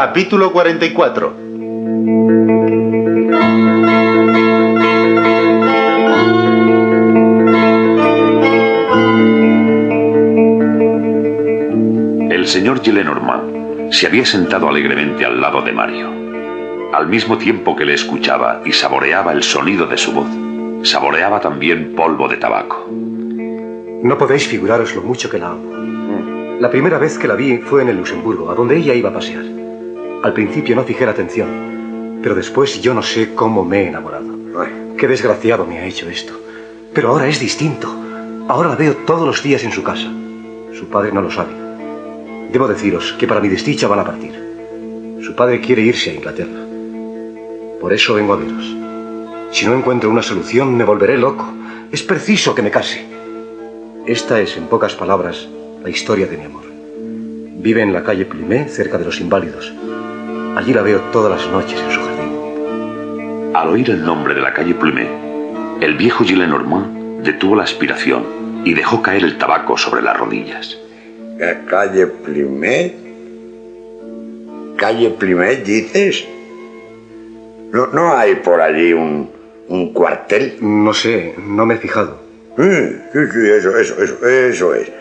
Capítulo 44. El señor Gillenormand se había sentado alegremente al lado de Mario. Al mismo tiempo que le escuchaba y saboreaba el sonido de su voz, saboreaba también polvo de tabaco. No podéis figuraros lo mucho que la amo. La primera vez que la vi fue en el Luxemburgo, a donde ella iba a pasear. Al principio no fijé la atención, pero después yo no sé cómo me he enamorado. Qué desgraciado me ha hecho esto. Pero ahora es distinto. Ahora la veo todos los días en su casa. Su padre no lo sabe. Debo deciros que para mi desdicha van a partir. Su padre quiere irse a Inglaterra. Por eso vengo a veros. Si no encuentro una solución, me volveré loco. Es preciso que me case. Esta es, en pocas palabras, la historia de mi amor. Vive en la calle Plumet, cerca de los Inválidos. Allí la veo todas las noches en su jardín. Al oír el nombre de la calle Plumet, el viejo Gillenormand detuvo la aspiración y dejó caer el tabaco sobre las rodillas. ¿La calle Plumet? ¿Calle Plumet, dices? ¿No hay por allí un cuartel? No sé, no me he fijado. Sí, eso es.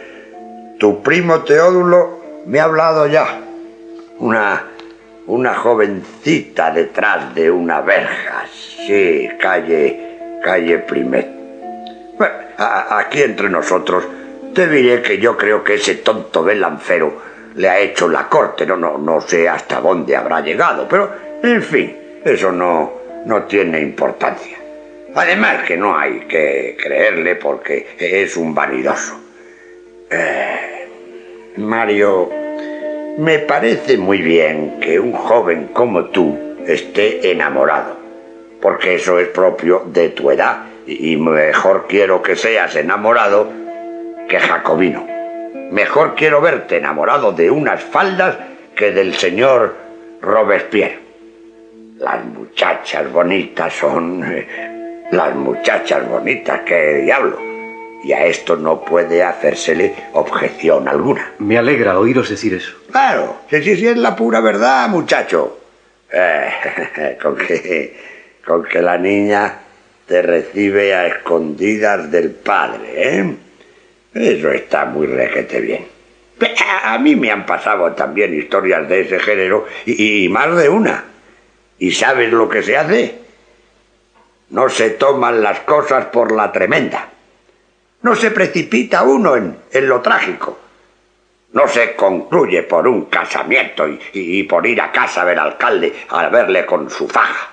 Tu primo Teodulo me ha hablado ya. Una jovencita detrás de una verja. Sí, calle Plumet. Bueno, aquí entre nosotros te diré que yo creo que ese tonto Belancero le ha hecho la corte. No sé hasta dónde habrá llegado, pero, en fin, eso no tiene importancia. Además que no hay que creerle porque es un vanidoso. Mario, me parece muy bien que un joven como tú esté enamorado, porque eso es propio de tu edad, y mejor quiero que seas enamorado que jacobino. Mejor quiero verte enamorado de unas faldas que del señor Robespierre. Las muchachas bonitas son... las muchachas bonitas, qué diablo. Y a esto no puede hacérsele objeción alguna. Me alegra oíros decir eso. Claro, si es la pura verdad, muchacho. Con que la niña te recibe a escondidas del padre, ¿eh? Eso está muy requete bien. A mí me han pasado también historias de ese género y más de una. ¿Y sabes lo que se hace? No se toman las cosas por la tremenda. No se precipita uno en lo trágico. No se concluye por un casamiento y por ir a casa del alcalde a verle con su faja.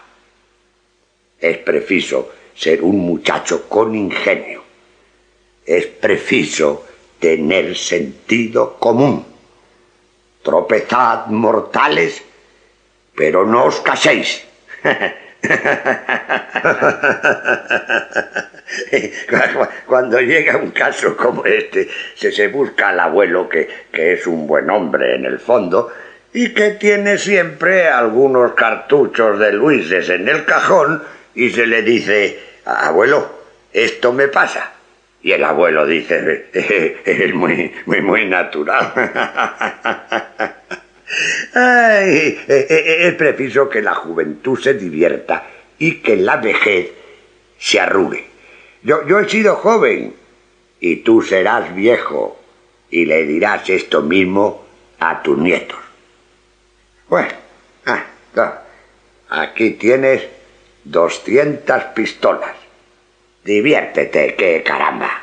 Es preciso ser un muchacho con ingenio. Es preciso tener sentido común. Tropezad, mortales, pero no os caséis. Cuando llega un caso como este, se busca al abuelo, que es un buen hombre en el fondo, y que tiene siempre algunos cartuchos de Luises en el cajón, y se le dice: abuelo, esto me pasa. Y el abuelo dice: es muy natural. Ay, es preciso que la juventud se divierta y que la vejez se arrugue. Yo he sido joven y tú serás viejo y le dirás esto mismo a tus nietos. Bueno, aquí tienes 200 pistolas. Diviértete, que caramba.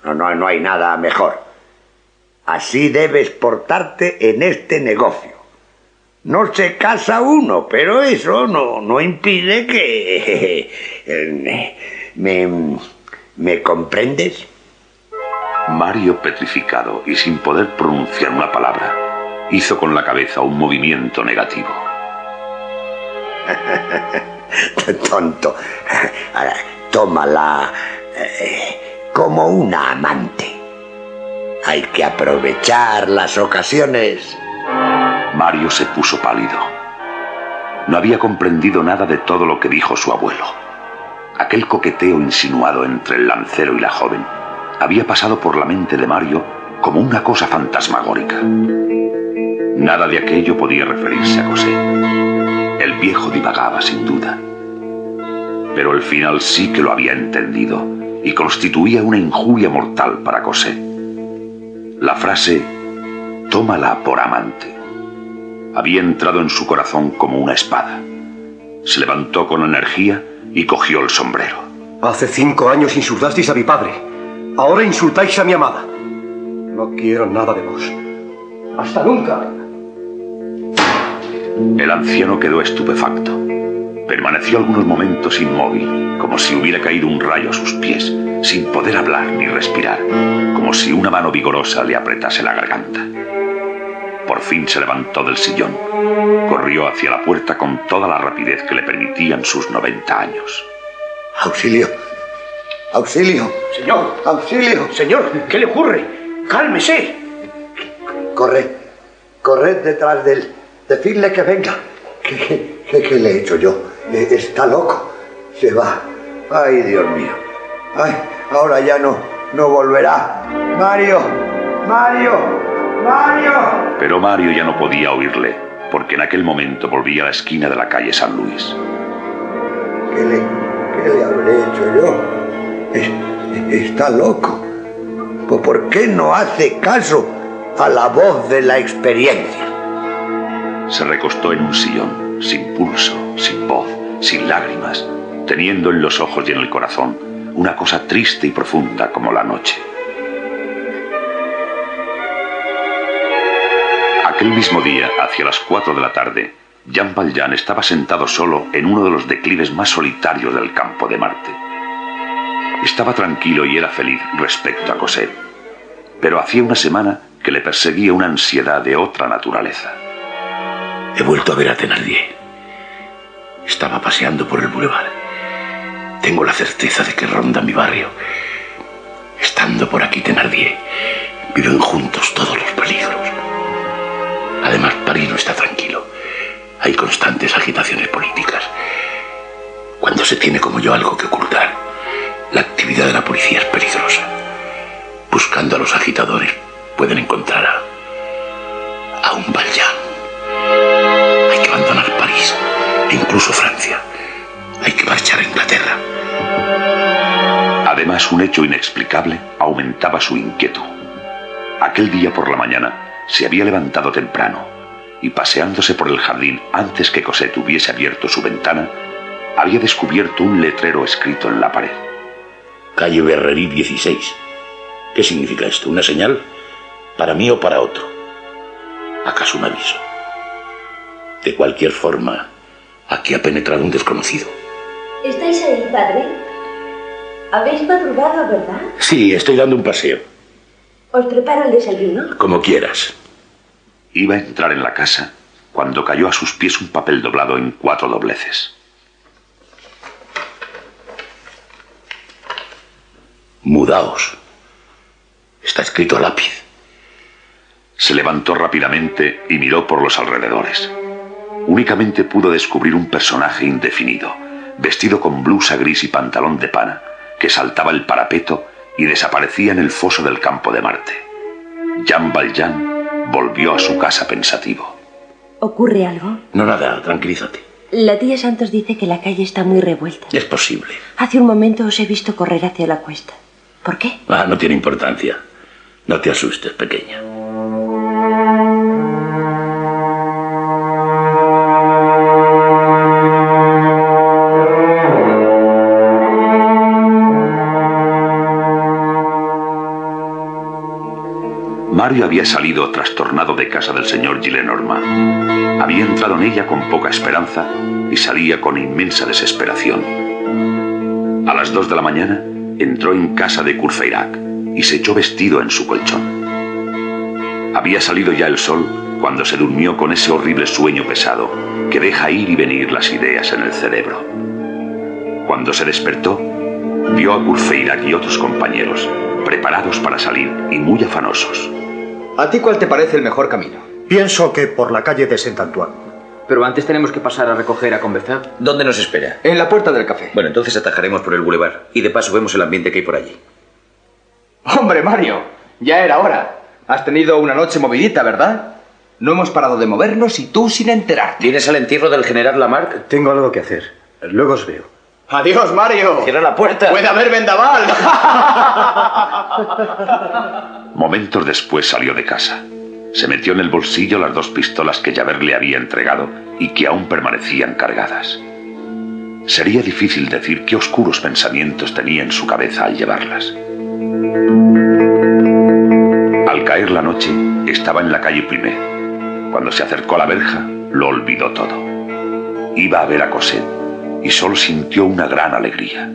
No hay nada mejor. Así debes portarte en este negocio. No se casa uno, pero eso no impide que... ¿Me comprendes? Mario, petrificado y sin poder pronunciar una palabra, hizo con la cabeza un movimiento negativo. Tonto. Ahora, tómala como una amante. Hay que aprovechar las ocasiones. Mario se puso pálido. No había comprendido nada de todo lo que dijo su abuelo. Aquel coqueteo insinuado entre el lancero y la joven había pasado por la mente de Mario como una cosa fantasmagórica. Nada de aquello podía referirse a Cosette. El viejo divagaba, sin duda. Pero el final sí que lo había entendido y constituía una injuria mortal para Cosette. La frase «tómala por amante» había entrado en su corazón como una espada. Se levantó con energía y cogió el sombrero. Hace 5 años insultasteis a mi padre. Ahora insultáis a mi amada. No quiero nada de vos. ¡Hasta nunca! El anciano quedó estupefacto. Permaneció algunos momentos inmóvil, como si hubiera caído un rayo a sus pies, sin poder hablar ni respirar, como si una mano vigorosa le apretase la garganta. Por fin se levantó del sillón. Corrió hacia la puerta con toda la rapidez que le permitían sus 90 años. ¡Auxilio! ¡Auxilio! Señor. ¡Auxilio! Señor, ¿qué le ocurre? ¡Cálmese! Corred detrás de él. Decidle que venga. ¿Qué le he hecho yo? Está loco. Se va. ¡Ay, Dios mío! ¡Ay, ahora ya no volverá! ¡Mario! ¡Mario! ¡Mario! Pero Mario ya no podía oírle, porque en aquel momento volvía a la esquina de la calle San Luis. ¿Qué le habré hecho yo? Está loco. ¿Por qué no hace caso a la voz de la experiencia? Se recostó en un sillón, sin pulso, sin voz, sin lágrimas, teniendo en los ojos y en el corazón una cosa triste y profunda como la noche. Aquel mismo día, hacia las 4 de la tarde, Jean Valjean estaba sentado solo en uno de los declives más solitarios del campo de Marte. Estaba tranquilo y era feliz respecto a Cosette, pero hacía una semana que le perseguía una ansiedad de otra naturaleza. He vuelto a ver a Thénardier. Estaba paseando por el boulevard. Tengo la certeza de que ronda mi barrio. Estando por aquí Thénardier, viven juntos todos los peligros. Además, París no está tranquilo. Hay constantes agitaciones políticas. Cuando se tiene como yo algo que ocultar, la actividad de la policía es peligrosa. Buscando a los agitadores, pueden encontrar a un Valjean. Hay que abandonar París e incluso Francia. Hay que marchar a Inglaterra. Además, un hecho inexplicable aumentaba su inquietud. Aquel día por la mañana se había levantado temprano y, paseándose por el jardín antes que Cosette hubiese abierto su ventana, había descubierto un letrero escrito en la pared. Calle Verrerie 16. ¿Qué significa esto? ¿Una señal? ¿Para mí o para otro? ¿Acaso un aviso? De cualquier forma, aquí ha penetrado un desconocido. ¿Estáis ahí, padre? Habéis madrugado, ¿verdad? Sí, estoy dando un paseo. ¿Os preparo el desayuno? Como quieras. Iba a entrar en la casa cuando cayó a sus pies un papel doblado en 4 dobleces. Mudaos. Está escrito a lápiz. Se levantó rápidamente y miró por los alrededores. Únicamente pudo descubrir un personaje indefinido, vestido con blusa gris y pantalón de pana, que saltaba el parapeto y desaparecía en el foso del campo de Marte. Jean Valjean volvió a su casa pensativo. ¿Ocurre algo? No, nada, tranquilízate. La tía Santos dice que la calle está muy revuelta. Es posible. Hace un momento os he visto correr hacia la cuesta. ¿Por qué? No tiene importancia. No te asustes, pequeña. Mario había salido trastornado de casa del señor Gillenormand. Había entrado en ella con poca esperanza y salía con inmensa desesperación. A las 2 de la mañana entró en casa de Courfeyrac y se echó vestido en su colchón. Había salido ya el sol cuando se durmió con ese horrible sueño pesado que deja ir y venir las ideas en el cerebro. Cuando se despertó, vio a Courfeyrac y otros compañeros preparados para salir y muy afanosos. ¿A ti cuál te parece el mejor camino? Pienso que por la calle de Saint-Antoine. Pero antes tenemos que pasar a recoger a Combeferre. ¿Dónde nos espera? En la puerta del café. Bueno, entonces atajaremos por el boulevard y de paso vemos el ambiente que hay por allí. ¡Hombre, Mario! Ya era hora. Has tenido una noche movidita, ¿verdad? No hemos parado de movernos y tú sin enterarte. ¿Vienes al entierro del general Lamarck? Tengo algo que hacer. Luego os veo. ¡Adiós, Mario! ¡Cierra la puerta! ¡Puede haber vendaval! Momentos después salió de casa. Se metió en el bolsillo las 2 pistolas que Javert le había entregado y que aún permanecían cargadas. Sería difícil decir qué oscuros pensamientos tenía en su cabeza al llevarlas. Al caer la noche, estaba en la calle Plumet. Cuando se acercó a la verja, lo olvidó todo. Iba a ver a Cosette y solo sintió una gran alegría.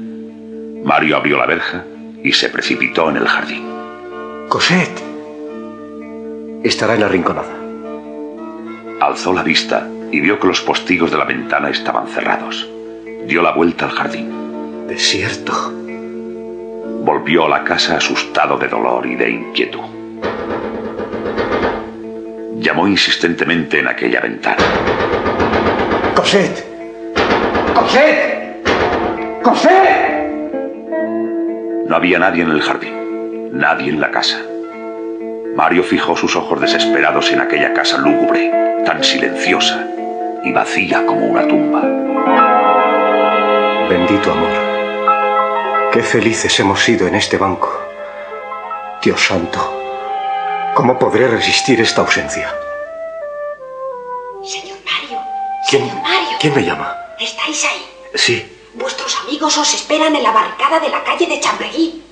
Mario abrió la verja y se precipitó en el jardín. Cosette estará en la rinconada. Alzó la vista y vio que los postigos de la ventana estaban cerrados. Dio la vuelta al jardín. Desierto. Volvió a la casa asustado de dolor y de inquietud. Llamó insistentemente en aquella ventana. ¡Cosette! ¡Cosette! ¡Cosette! No había nadie en el jardín, nadie en la casa. Mario fijó sus ojos desesperados en aquella casa lúgubre, tan silenciosa y vacía como una tumba. Bendito amor. Qué felices hemos sido en este banco. Dios santo, ¿cómo podré resistir esta ausencia? Señor Mario. ¿Quién? Señor Mario. ¿Quién me llama? ¿Estáis ahí? Sí. Vuestros amigos os esperan en la barricada de la calle de Chambregui.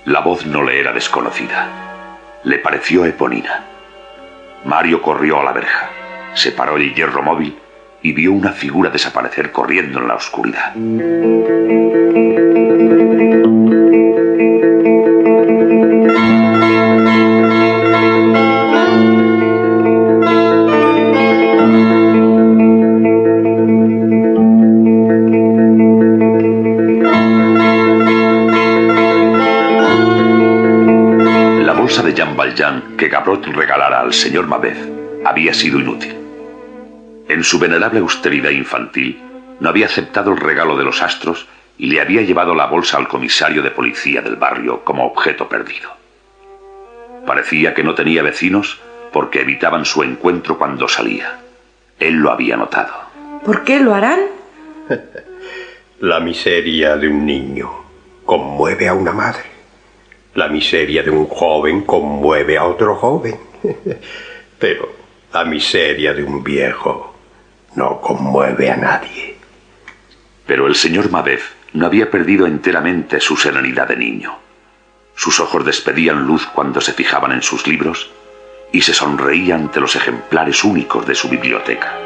La voz no le era desconocida. Le pareció Eponina. Mario corrió a la verja, separó el hierro móvil y vio una figura desaparecer corriendo en la oscuridad. La bolsa de Jean Valjean que Gavroche regalara al señor Mabeuf había sido inútil. En su venerable austeridad infantil, no había aceptado el regalo de los astros y le había llevado la bolsa al comisario de policía del barrio como objeto perdido. Parecía que no tenía vecinos porque evitaban su encuentro cuando salía. Él lo había notado. ¿Por qué lo harán? La miseria de un niño conmueve a una madre. La miseria de un joven conmueve a otro joven. Pero la miseria de un viejo no conmueve a nadie. Pero el señor Mabeuf no había perdido enteramente su serenidad de niño. Sus ojos despedían luz cuando se fijaban en sus libros y se sonreía ante los ejemplares únicos de su biblioteca.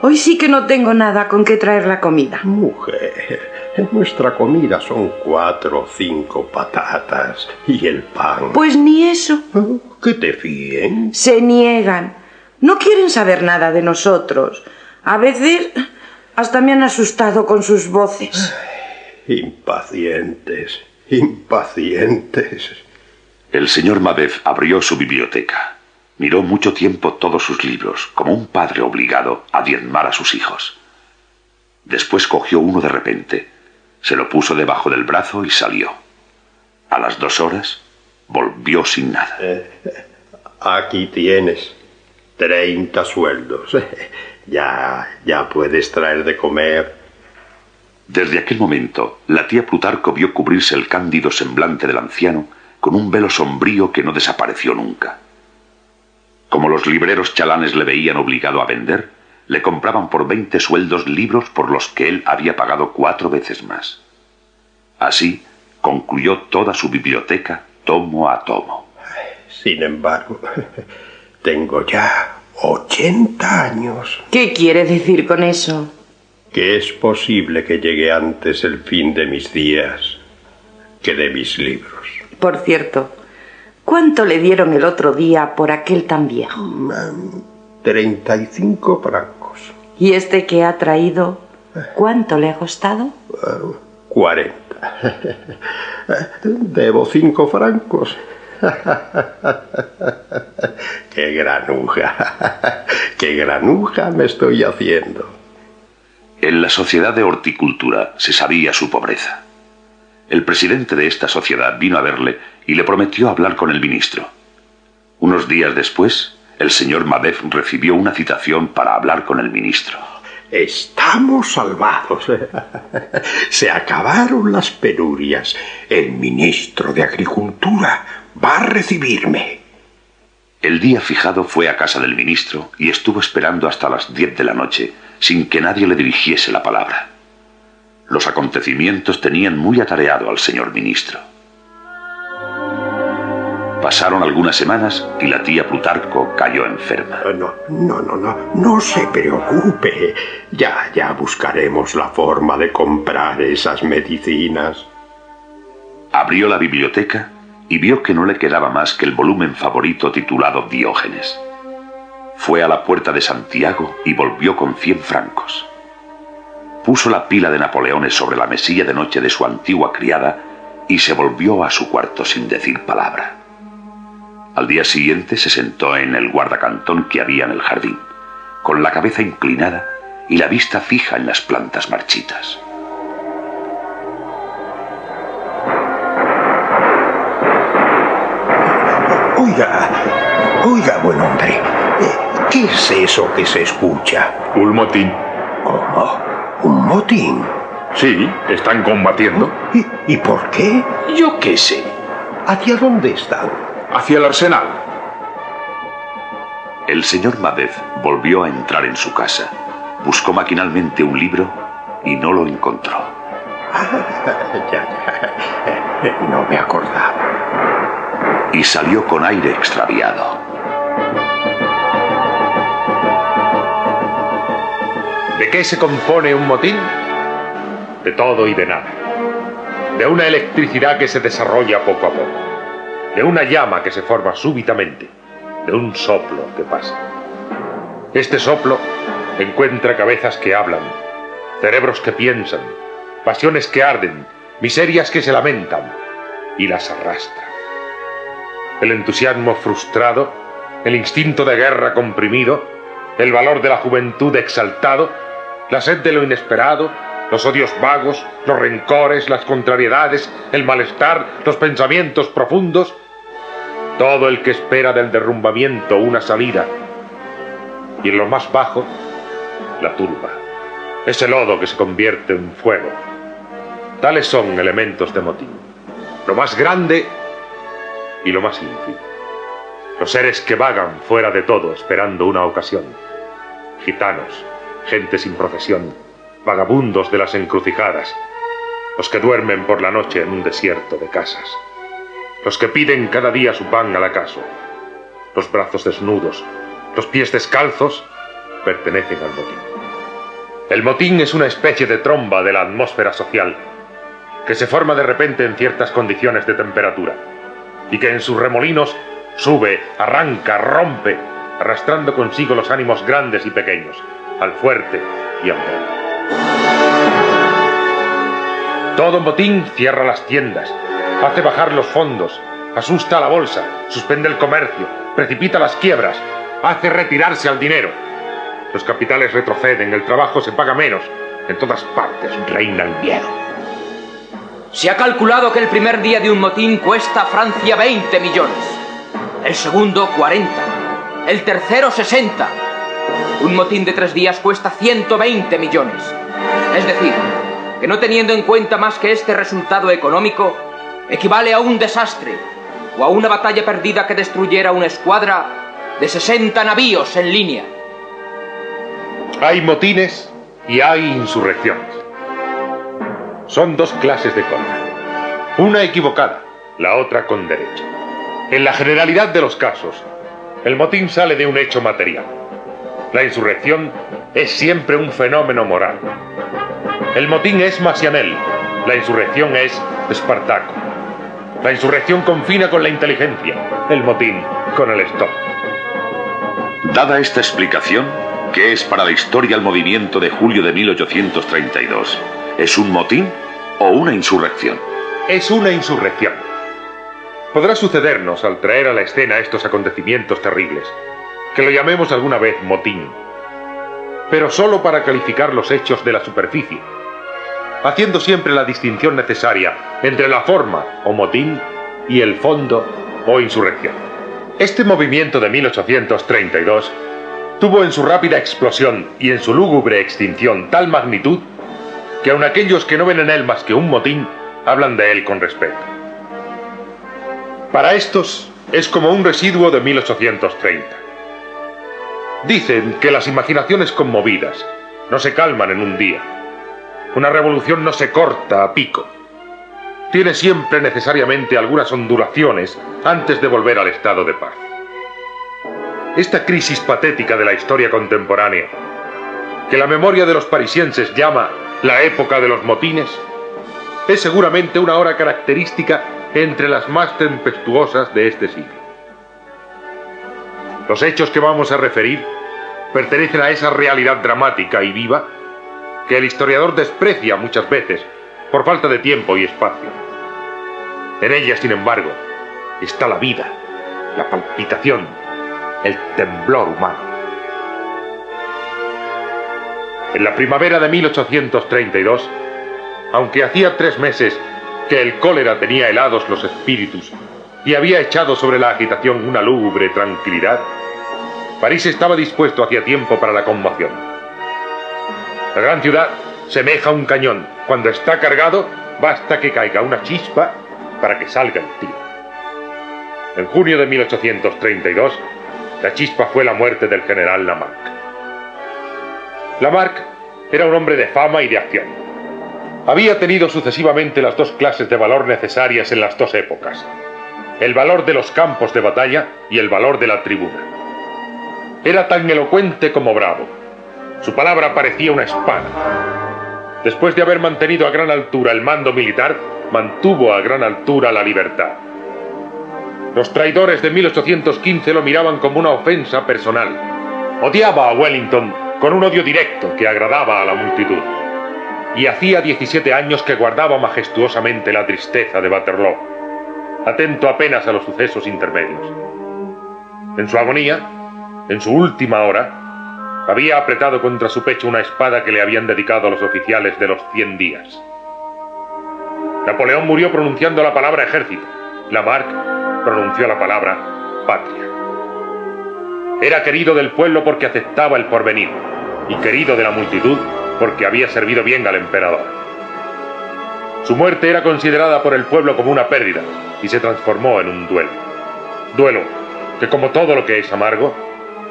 Hoy sí que no tengo nada con qué traer la comida. Mujer, en nuestra comida son 4 o 5 patatas y el pan. Pues ni eso. ¿Que te fíen? Se niegan. No quieren saber nada de nosotros. A veces hasta me han asustado con sus voces. Impacientes, impacientes. El señor Mabeuf abrió su biblioteca. Miró mucho tiempo todos sus libros, como un padre obligado a diezmar a sus hijos. Después cogió uno de repente, se lo puso debajo del brazo y salió. A las 2 horas volvió sin nada. Aquí tienes 30 sueldos. Ya puedes traer de comer. Desde aquel momento, la tía Plutarco vio cubrirse el cándido semblante del anciano con un velo sombrío que no desapareció nunca. Como los libreros chalanes le veían obligado a vender, le compraban por 20 sueldos libros por los que él había pagado 4 veces más. Así concluyó toda su biblioteca, tomo a tomo. Sin embargo, tengo ya 80 años. ¿Qué quiere decir con eso? Que es posible que llegue antes el fin de mis días que de mis libros. Por cierto, ¿cuánto le dieron el otro día por aquel tan viejo? 35 francos. ¿Y este que ha traído, cuánto le ha costado? 40. Debo 5 francos. ¡Qué granuja! ¡Qué granuja me estoy haciendo! En la sociedad de horticultura se sabía su pobreza. El presidente de esta sociedad vino a verle y le prometió hablar con el ministro. Unos días después, El señor Mabeuf recibió una citación para hablar con el ministro. Estamos salvados. Se acabaron las penurias. El ministro de Agricultura va a recibirme. El día fijado fue a casa del ministro y estuvo esperando hasta las 10 de la noche sin que nadie le dirigiese la palabra. Los acontecimientos tenían muy atareado al señor ministro. Pasaron algunas semanas y la tía Plutarco cayó enferma. No se preocupe. Ya buscaremos la forma de comprar esas medicinas. Abrió la biblioteca y vio que no le quedaba más que el volumen favorito titulado Diógenes. Fue a la puerta de Santiago y volvió con 100 francos. Puso la pila de Napoleones sobre la mesilla de noche de su antigua criada y se volvió a su cuarto sin decir palabra. Al día siguiente se sentó en el guardacantón que había en el jardín, con la cabeza inclinada y la vista fija en las plantas marchitas. Oiga, buen hombre, ¿qué es eso que se escucha? Un motín. ¿Cómo? ¿Un motín? Sí, están combatiendo. ¿Y por qué? Yo qué sé. ¿Hacia dónde están? Hacia el arsenal. El señor Mabeuf volvió a entrar en su casa, buscó maquinalmente un libro y no lo encontró. No me acordaba. Y salió con aire extraviado. ¿De qué se compone un motín? De todo y de nada. De una electricidad que se desarrolla poco a poco. De una llama que se forma súbitamente. De un soplo que pasa. Este soplo encuentra cabezas que hablan, cerebros que piensan, pasiones que arden, miserias que se lamentan y las arrastra. El entusiasmo frustrado, el instinto de guerra comprimido, el valor de la juventud exaltado, la sed de lo inesperado, los odios vagos, los rencores, las contrariedades, el malestar, los pensamientos profundos, todo el que espera del derrumbamiento una salida, y en lo más bajo, la turba, ese lodo que se convierte en fuego. Tales son elementos de motín, lo más grande y lo más ínfimo. Los seres que vagan fuera de todo esperando una ocasión. Gitanos, gente sin profesión, vagabundos de las encrucijadas, los que duermen por la noche en un desierto de casas, los que piden cada día su pan al acaso, los brazos desnudos, los pies descalzos, pertenecen al motín. El motín es una especie de tromba de la atmósfera social, que se forma de repente en ciertas condiciones de temperatura, y que en sus remolinos sube, arranca, rompe, arrastrando consigo los ánimos grandes y pequeños, al fuerte y al débil. Todo motín cierra las tiendas, hace bajar los fondos, asusta a la bolsa, suspende el comercio, precipita las quiebras, hace retirarse al dinero. Los capitales retroceden, el trabajo se paga menos, en todas partes reina el miedo. Se ha calculado que el primer día de un motín cuesta a Francia 20 millones, el segundo 40, el tercero 60. Un motín de 3 días cuesta 120 millones. Es decir, que no teniendo en cuenta más que este resultado económico, equivale a un desastre o a una batalla perdida que destruyera una escuadra de 60 navíos en línea. Hay motines y hay insurrecciones. Son dos clases de contra. Una equivocada, la otra con derecho. En la generalidad de los casos, el motín sale de un hecho material. La insurrección es siempre un fenómeno moral. El motín es Machiavel, la insurrección es Espartaco. La insurrección confina con la inteligencia, el motín con el estómago. Dada esta explicación, ¿qué es para la historia el movimiento de julio de 1832? ¿Es un motín o una insurrección? Es una insurrección. Podrá sucedernos, al traer a la escena estos acontecimientos terribles, que lo llamemos alguna vez motín, pero solo para calificar los hechos de la superficie, haciendo siempre la distinción necesaria entre la forma o motín y el fondo o insurrección. Este movimiento de 1832 tuvo en su rápida explosión y en su lúgubre extinción tal magnitud que aun aquellos que no ven en él más que un motín hablan de él con respeto. Para estos es como un residuo de 1830. Dicen que las imaginaciones conmovidas no se calman en un día. Una revolución no se corta a pico. Tiene siempre necesariamente algunas ondulaciones antes de volver al estado de paz. Esta crisis patética de la historia contemporánea, que la memoria de los parisienses llama la época de los motines, es seguramente una hora característica entre las más tempestuosas de este siglo. Los hechos que vamos a referir pertenecen a esa realidad dramática y viva que el historiador desprecia muchas veces por falta de tiempo y espacio. En ella, sin embargo, está la vida, la palpitación, el temblor humano. En la primavera de 1832, aunque hacía 3 meses que el cólera tenía helados los espíritus y había echado sobre la agitación una lúgubre tranquilidad, París estaba dispuesto hacía tiempo para la conmoción. La gran ciudad semeja un cañón. Cuando está cargado, basta que caiga una chispa para que salga el tiro. En junio de 1832, la chispa fue la muerte del general Lamarck. Lamarck era un hombre de fama y de acción. Había tenido sucesivamente las 2 clases de valor necesarias en las 2 épocas: el valor de los campos de batalla y el valor de la tribuna. Era tan elocuente como bravo. Su palabra parecía una espada. Después de haber mantenido a gran altura el mando militar, mantuvo a gran altura la libertad. Los traidores de 1815 lo miraban como una ofensa personal. Odiaba a Wellington con un odio directo que agradaba a la multitud. Y hacía 17 años que guardaba majestuosamente la tristeza de Waterloo, atento apenas a los sucesos intermedios. En su agonía, en su última hora, había apretado contra su pecho una espada que le habían dedicado los oficiales de los 100 días. Napoleón murió pronunciando la palabra ejército. Lamarck pronunció la palabra patria. Era querido del pueblo porque aceptaba el porvenir, y querido de la multitud porque había servido bien al emperador. Su muerte era considerada por el pueblo como una pérdida y se transformó en un duelo. Duelo que, como todo lo que es amargo,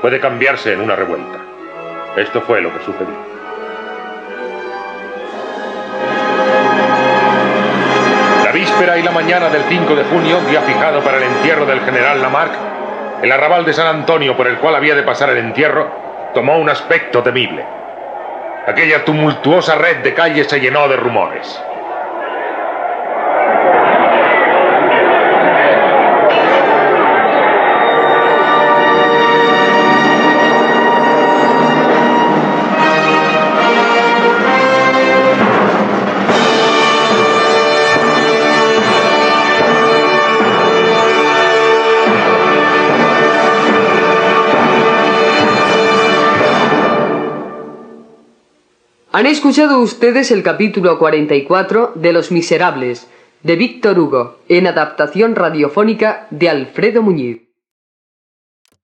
puede cambiarse en una revuelta. Esto fue lo que sucedió. La víspera y la mañana del 5 de junio, día fijado para el entierro del general Lamarck, el arrabal de San Antonio por el cual había de pasar el entierro tomó un aspecto temible. Aquella tumultuosa red de calles se llenó de rumores. Han escuchado ustedes el capítulo 44 de Los Miserables, de Víctor Hugo, en adaptación radiofónica de Alfredo Muñiz.